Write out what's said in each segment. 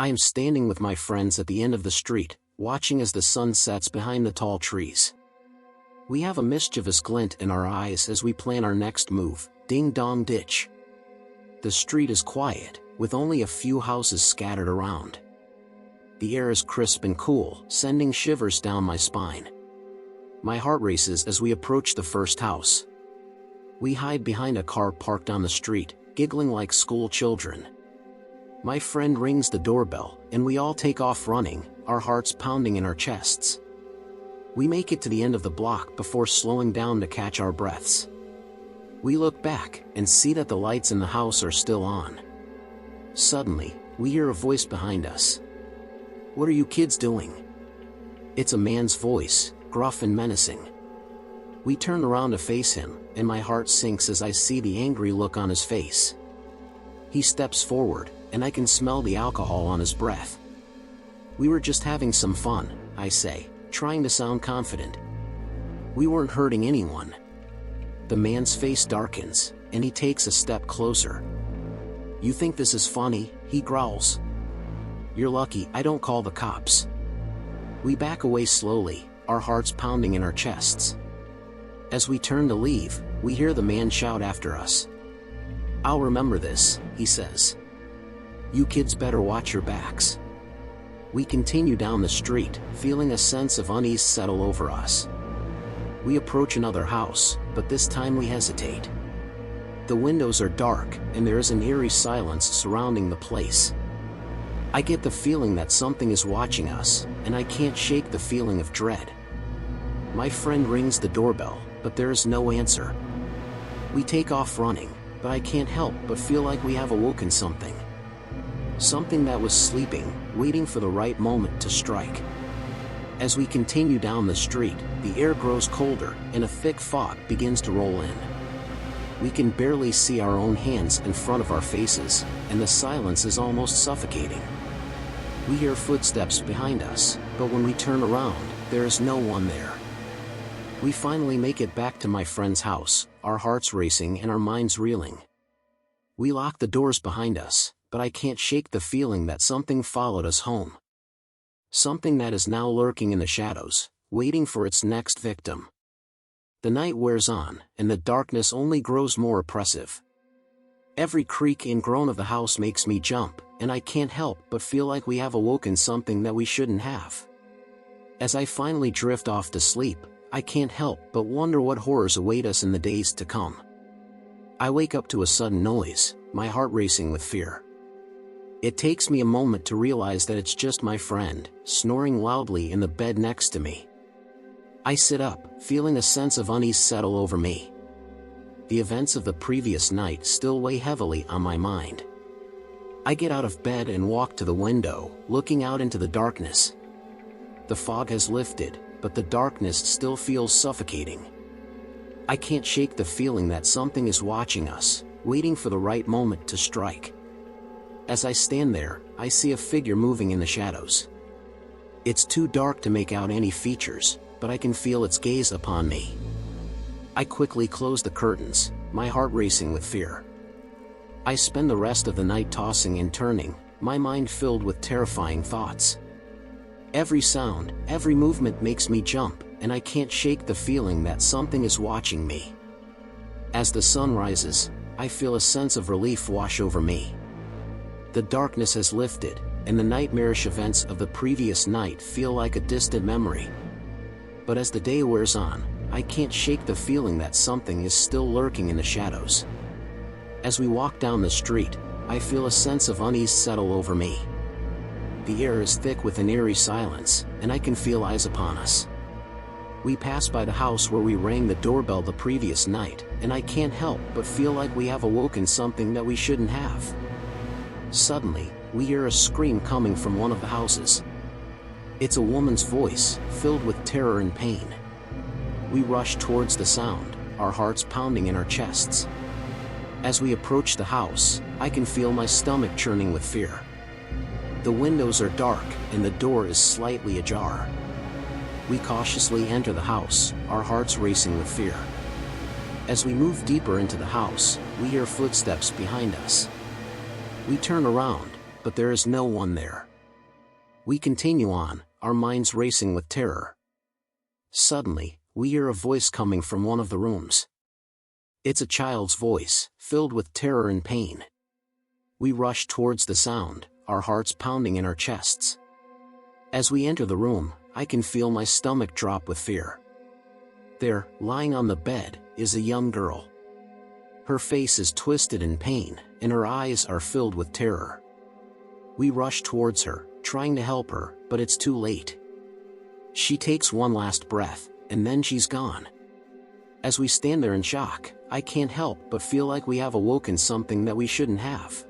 I am standing with my friends at the end of the street, watching as the sun sets behind the tall trees. We have a mischievous glint in our eyes as we plan our next move, ding-dong ditch. The street is quiet, with only a few houses scattered around. The air is crisp and cool, sending shivers down my spine. My heart races as we approach the first house. We hide behind a car parked on the street, giggling like school children. My friend rings the doorbell, and we all take off running, our hearts pounding in our chests. We make it to the end of the block before slowing down to catch our breaths. We look back and see that the lights in the house are still on. Suddenly, we hear a voice behind us. "What are you kids doing?" It's a man's voice, gruff and menacing. We turn around to face him, and my heart sinks as I see the angry look on his face. He steps forward, and I can smell the alcohol on his breath. "We were just having some fun," I say, trying to sound confident. "We weren't hurting anyone." The man's face darkens, and he takes a step closer. "You think this is funny?" he growls. "You're lucky I don't call the cops." We back away slowly, our hearts pounding in our chests. As we turn to leave, we hear the man shout after us. "I'll remember this," he says. "You kids better watch your backs." We continue down the street, feeling a sense of unease settle over us. We approach another house, but this time we hesitate. The windows are dark, and there is an eerie silence surrounding the place. I get the feeling that something is watching us, and I can't shake the feeling of dread. My friend rings the doorbell, but there is no answer. We take off running, but I can't help but feel like we have awoken something. Something that was sleeping, waiting for the right moment to strike. As we continue down the street, the air grows colder, and a thick fog begins to roll in. We can barely see our own hands in front of our faces, and the silence is almost suffocating. We hear footsteps behind us, but when we turn around, there is no one there. We finally make it back to my friend's house, our hearts racing and our minds reeling. We lock the doors behind us, but I can't shake the feeling that something followed us home. Something that is now lurking in the shadows, waiting for its next victim. The night wears on, and the darkness only grows more oppressive. Every creak and groan of the house makes me jump, and I can't help but feel like we have awoken something that we shouldn't have. As I finally drift off to sleep, I can't help but wonder what horrors await us in the days to come. I wake up to a sudden noise, my heart racing with fear. It takes me a moment to realize that it's just my friend, snoring loudly in the bed next to me. I sit up, feeling a sense of unease settle over me. The events of the previous night still weigh heavily on my mind. I get out of bed and walk to the window, looking out into the darkness. The fog has lifted, but the darkness still feels suffocating. I can't shake the feeling that something is watching us, waiting for the right moment to strike. As I stand there, I see a figure moving in the shadows. It's too dark to make out any features, but I can feel its gaze upon me. I quickly close the curtains, my heart racing with fear. I spend the rest of the night tossing and turning, my mind filled with terrifying thoughts. Every sound, every movement makes me jump, and I can't shake the feeling that something is watching me. As the sun rises, I feel a sense of relief wash over me. The darkness has lifted, and the nightmarish events of the previous night feel like a distant memory. But as the day wears on, I can't shake the feeling that something is still lurking in the shadows. As we walk down the street, I feel a sense of unease settle over me. The air is thick with an eerie silence, and I can feel eyes upon us. We pass by the house where we rang the doorbell the previous night, and I can't help but feel like we have awoken something that we shouldn't have. Suddenly, we hear a scream coming from one of the houses. It's a woman's voice, filled with terror and pain. We rush towards the sound, our hearts pounding in our chests. As we approach the house, I can feel my stomach churning with fear. The windows are dark, and the door is slightly ajar. We cautiously enter the house, our hearts racing with fear. As we move deeper into the house, we hear footsteps behind us. We turn around, but there is no one there. We continue on, our minds racing with terror. Suddenly, we hear a voice coming from one of the rooms. It's a child's voice, filled with terror and pain. We rush towards the sound, our hearts pounding in our chests. As we enter the room, I can feel my stomach drop with fear. There, lying on the bed, is a young girl. Her face is twisted in pain, and her eyes are filled with terror. We rush towards her, trying to help her, but it's too late. She takes one last breath, and then she's gone. As we stand there in shock, I can't help but feel like we have awoken something that we shouldn't have.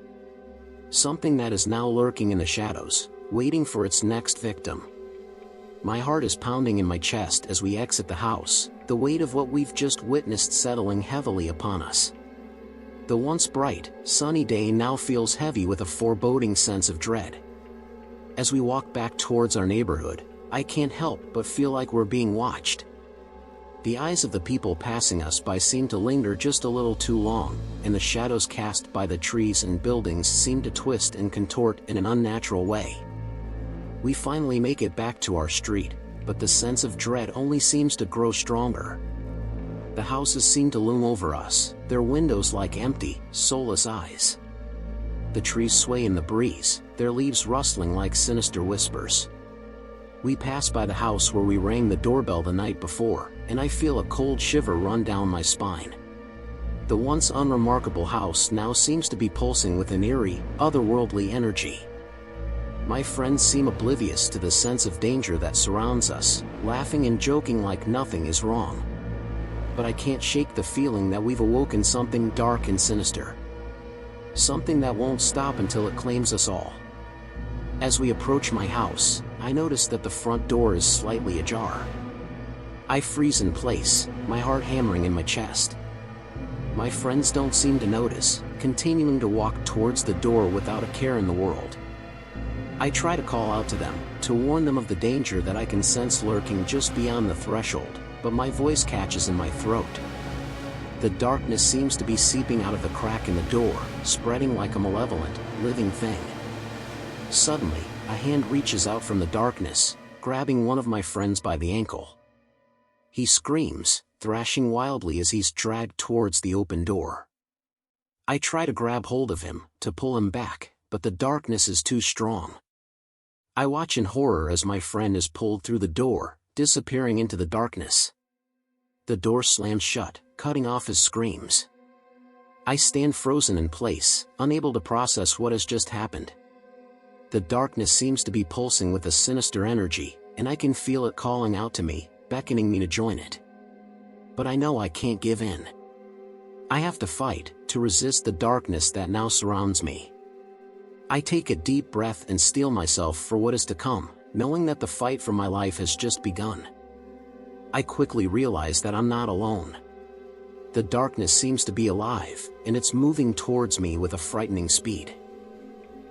Something that is now lurking in the shadows, waiting for its next victim. My heart is pounding in my chest as we exit the house, the weight of what we've just witnessed settling heavily upon us. The once bright, sunny day now feels heavy with a foreboding sense of dread. As we walk back towards our neighborhood, I can't help but feel like we're being watched. The eyes of the people passing us by seem to linger just a little too long, and the shadows cast by the trees and buildings seem to twist and contort in an unnatural way. We finally make it back to our street, but the sense of dread only seems to grow stronger. The houses seem to loom over us, their windows like empty, soulless eyes. The trees sway in the breeze, their leaves rustling like sinister whispers. We pass by the house where we rang the doorbell the night before, and I feel a cold shiver run down my spine. The once unremarkable house now seems to be pulsing with an eerie, otherworldly energy. My friends seem oblivious to the sense of danger that surrounds us, laughing and joking like nothing is wrong. But I can't shake the feeling that we've awoken something dark and sinister. Something that won't stop until it claims us all. As we approach my house, I notice that the front door is slightly ajar. I freeze in place, my heart hammering in my chest. My friends don't seem to notice, continuing to walk towards the door without a care in the world. I try to call out to them, to warn them of the danger that I can sense lurking just beyond the threshold, but my voice catches in my throat. The darkness seems to be seeping out of the crack in the door, spreading like a malevolent, living thing. Suddenly, a hand reaches out from the darkness, grabbing one of my friends by the ankle. He screams, thrashing wildly as he's dragged towards the open door. I try to grab hold of him, to pull him back, but the darkness is too strong. I watch in horror as my friend is pulled through the door, disappearing into the darkness. The door slams shut, cutting off his screams. I stand frozen in place, unable to process what has just happened. The darkness seems to be pulsing with a sinister energy, and I can feel it calling out to me, beckoning me to join it. But I know I can't give in. I have to fight, to resist the darkness that now surrounds me. I take a deep breath and steel myself for what is to come, knowing that the fight for my life has just begun. I quickly realize that I'm not alone. The darkness seems to be alive, and it's moving towards me with a frightening speed.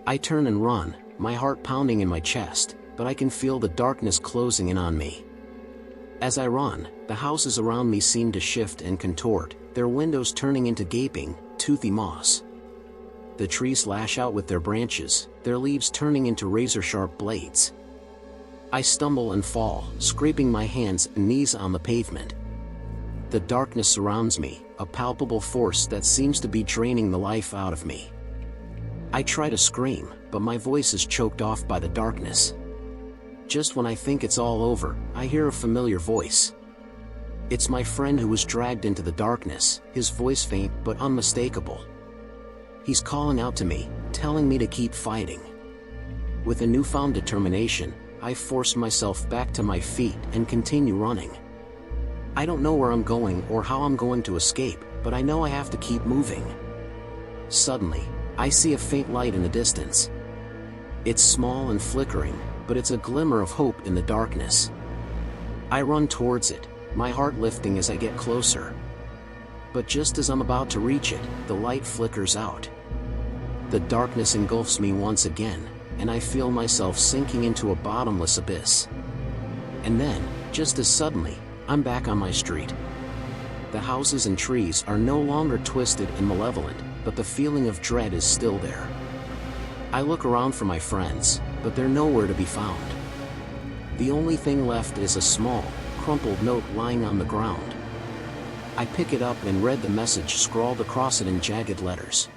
I turn and run, my heart pounding in my chest, but I can feel the darkness closing in on me. As I run, the houses around me seem to shift and contort, their windows turning into gaping, toothy maws. The trees lash out with their branches, their leaves turning into razor-sharp blades. I stumble and fall, scraping my hands and knees on the pavement. The darkness surrounds me, a palpable force that seems to be draining the life out of me. I try to scream, but my voice is choked off by the darkness. Just when I think it's all over, I hear a familiar voice. It's my friend who was dragged into the darkness, his voice faint but unmistakable. He's calling out to me, telling me to keep fighting. With a newfound determination, I force myself back to my feet and continue running. I don't know where I'm going or how I'm going to escape, but I know I have to keep moving. Suddenly, I see a faint light in the distance. It's small and flickering, but it's a glimmer of hope in the darkness. I run towards it, my heart lifting as I get closer. But just as I'm about to reach it, the light flickers out. The darkness engulfs me once again, and I feel myself sinking into a bottomless abyss. And then, just as suddenly, I'm back on my street. The houses and trees are no longer twisted and malevolent, but the feeling of dread is still there. I look around for my friends, but they're nowhere to be found. The only thing left is a small, crumpled note lying on the ground. I pick it up and read the message scrawled across it in jagged letters.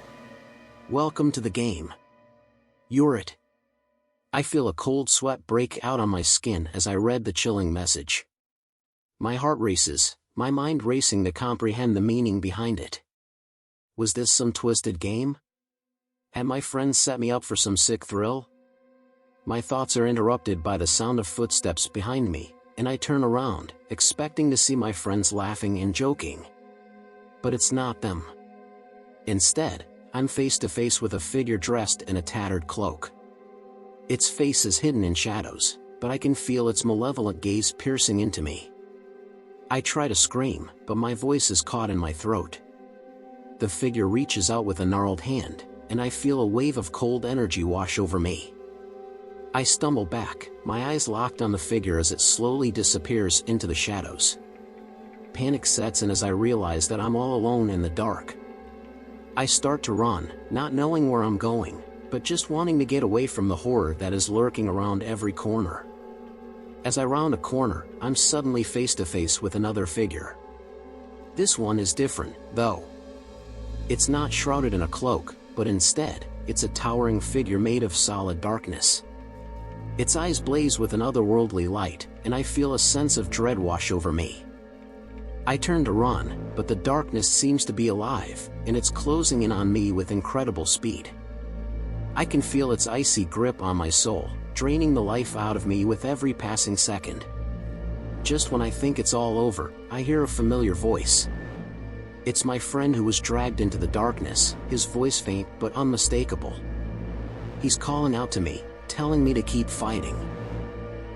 "Welcome to the game. You're it." I feel a cold sweat break out on my skin as I read the chilling message. My heart races, my mind racing to comprehend the meaning behind it. Was this some twisted game? Had my friends set me up for some sick thrill? My thoughts are interrupted by the sound of footsteps behind me, and I turn around, expecting to see my friends laughing and joking. But it's not them. Instead, I'm face to face with a figure dressed in a tattered cloak. Its face is hidden in shadows, but I can feel its malevolent gaze piercing into me. I try to scream, but my voice is caught in my throat. The figure reaches out with a gnarled hand, and I feel a wave of cold energy wash over me. I stumble back, my eyes locked on the figure as it slowly disappears into the shadows. Panic sets in as I realize that I'm all alone in the dark. I start to run, not knowing where I'm going, but just wanting to get away from the horror that is lurking around every corner. As I round a corner, I'm suddenly face to face with another figure. This one is different, though. It's not shrouded in a cloak, but instead, it's a towering figure made of solid darkness. Its eyes blaze with an otherworldly light, and I feel a sense of dread wash over me. I turn to run, but the darkness seems to be alive, and it's closing in on me with incredible speed. I can feel its icy grip on my soul, draining the life out of me with every passing second. Just when I think it's all over, I hear a familiar voice. It's my friend who was dragged into the darkness, his voice faint but unmistakable. He's calling out to me, telling me to keep fighting.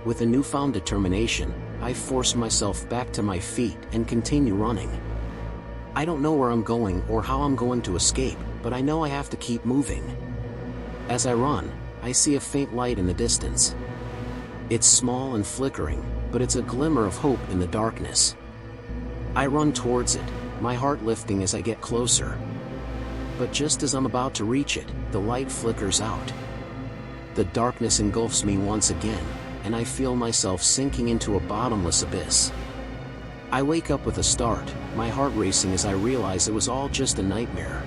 With a newfound determination, I force myself back to my feet and continue running. I don't know where I'm going or how I'm going to escape, but I know I have to keep moving. As I run, I see a faint light in the distance. It's small and flickering, but it's a glimmer of hope in the darkness. I run towards it, my heart lifting as I get closer. But just as I'm about to reach it, the light flickers out. The darkness engulfs me once again, and I feel myself sinking into a bottomless abyss. I wake up with a start, my heart racing as I realize it was all just a nightmare.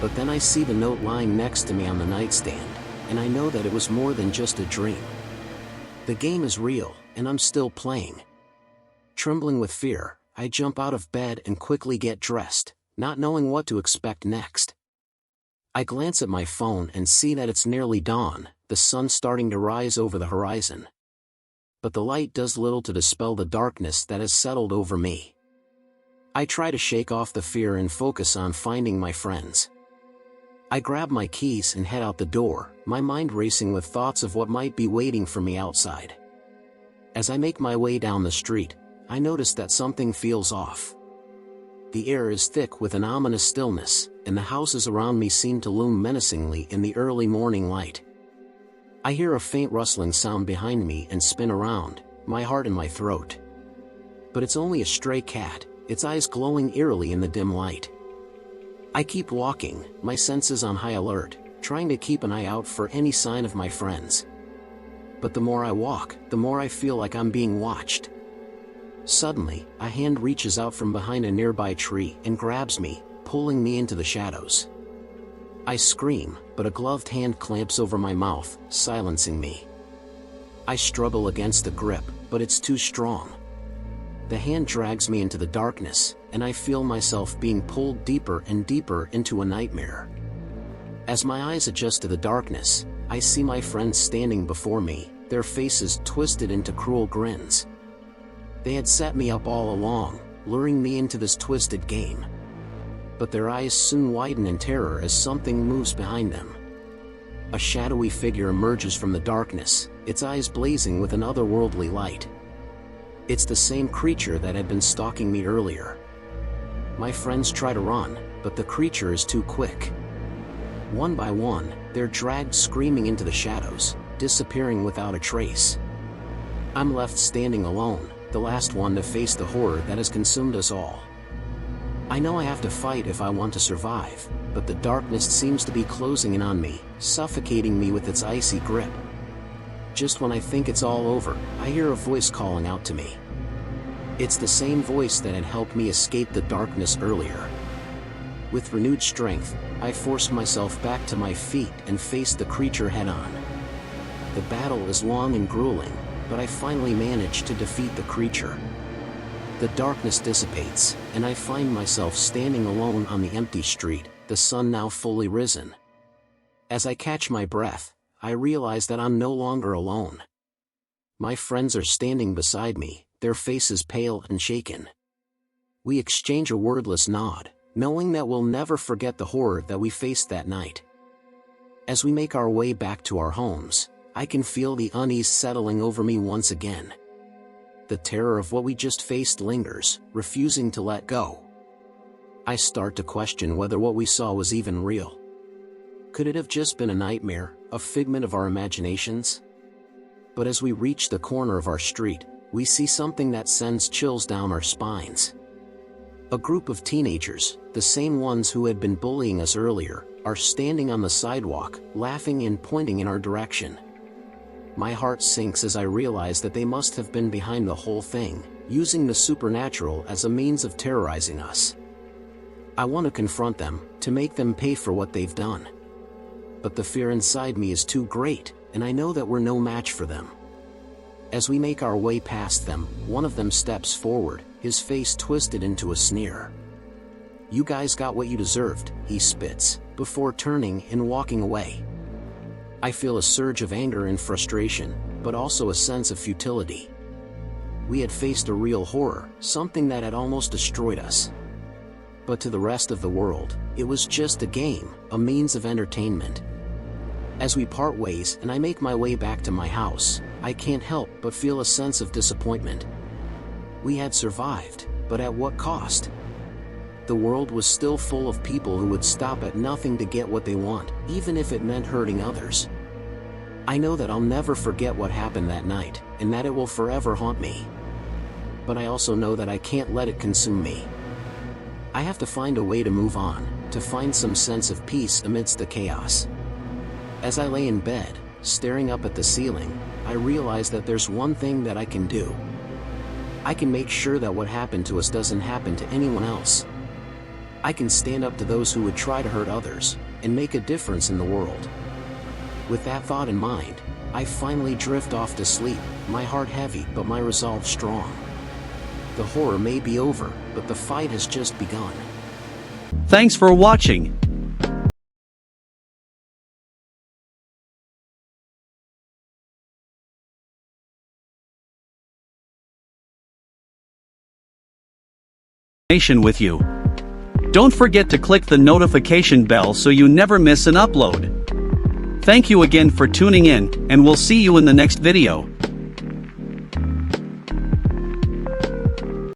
But then I see the note lying next to me on the nightstand, and I know that it was more than just a dream. The game is real, and I'm still playing. Trembling with fear, I jump out of bed and quickly get dressed, not knowing what to expect next. I glance at my phone and see that it's nearly dawn, the sun starting to rise over the horizon. But the light does little to dispel the darkness that has settled over me. I try to shake off the fear and focus on finding my friends. I grab my keys and head out the door, my mind racing with thoughts of what might be waiting for me outside. As I make my way down the street, I notice that something feels off. The air is thick with an ominous stillness, and the houses around me seem to loom menacingly in the early morning light. I hear a faint rustling sound behind me and spin around, my heart in my throat. But it's only a stray cat, its eyes glowing eerily in the dim light. I keep walking, my senses on high alert, trying to keep an eye out for any sign of my friends. But the more I walk, the more I feel like I'm being watched. Suddenly, a hand reaches out from behind a nearby tree and grabs me, pulling me into the shadows. I scream, but a gloved hand clamps over my mouth, silencing me. I struggle against the grip, but it's too strong. The hand drags me into the darkness, and I feel myself being pulled deeper and deeper into a nightmare. As my eyes adjust to the darkness, I see my friends standing before me, their faces twisted into cruel grins. They had set me up all along, luring me into this twisted game. But their eyes soon widen in terror as something moves behind them. A shadowy figure emerges from the darkness, its eyes blazing with an otherworldly light. It's the same creature that had been stalking me earlier. My friends try to run, but the creature is too quick. One by one, they're dragged screaming into the shadows, disappearing without a trace. I'm left standing alone, the last one to face the horror that has consumed us all. I know I have to fight if I want to survive, but the darkness seems to be closing in on me, suffocating me with its icy grip. Just when I think it's all over, I hear a voice calling out to me. It's the same voice that had helped me escape the darkness earlier. With renewed strength, I forced myself back to my feet and faced the creature head-on. The battle is long and grueling, but I finally manage to defeat the creature. The darkness dissipates, and I find myself standing alone on the empty street, the sun now fully risen. As I catch my breath, I realize that I'm no longer alone. My friends are standing beside me, their faces pale and shaken. We exchange a wordless nod, knowing that we'll never forget the horror that we faced that night. As we make our way back to our homes, I can feel the unease settling over me once again. The terror of what we just faced lingers, refusing to let go. I start to question whether what we saw was even real. Could it have just been a nightmare, a figment of our imaginations? But as we reach the corner of our street, we see something that sends chills down our spines. A group of teenagers, the same ones who had been bullying us earlier, are standing on the sidewalk, laughing and pointing in our direction. My heart sinks as I realize that they must have been behind the whole thing, using the supernatural as a means of terrorizing us. I want to confront them, to make them pay for what they've done. But the fear inside me is too great, and I know that we're no match for them. As we make our way past them, one of them steps forward, his face twisted into a sneer. "You guys got what you deserved," he spits, before turning and walking away. I feel a surge of anger and frustration, but also a sense of futility. We had faced a real horror, something that had almost destroyed us. But to the rest of the world, it was just a game, a means of entertainment. As we part ways and I make my way back to my house, I can't help but feel a sense of disappointment. We had survived, but at what cost? The world was still full of people who would stop at nothing to get what they want, even if it meant hurting others. I know that I'll never forget what happened that night, and that it will forever haunt me. But I also know that I can't let it consume me. I have to find a way to move on, to find some sense of peace amidst the chaos. As I lay in bed, staring up at the ceiling, I realize that there's one thing that I can do. I can make sure that what happened to us doesn't happen to anyone else. I can stand up to those who would try to hurt others, and make a difference in the world. With that thought in mind, I finally drift off to sleep, my heart heavy but my resolve strong. The horror may be over, but the fight has just begun. Thanks for watching. With you. Don't forget to click the notification bell so you never miss an upload. Thank you again for tuning in, and we'll see you in the next video.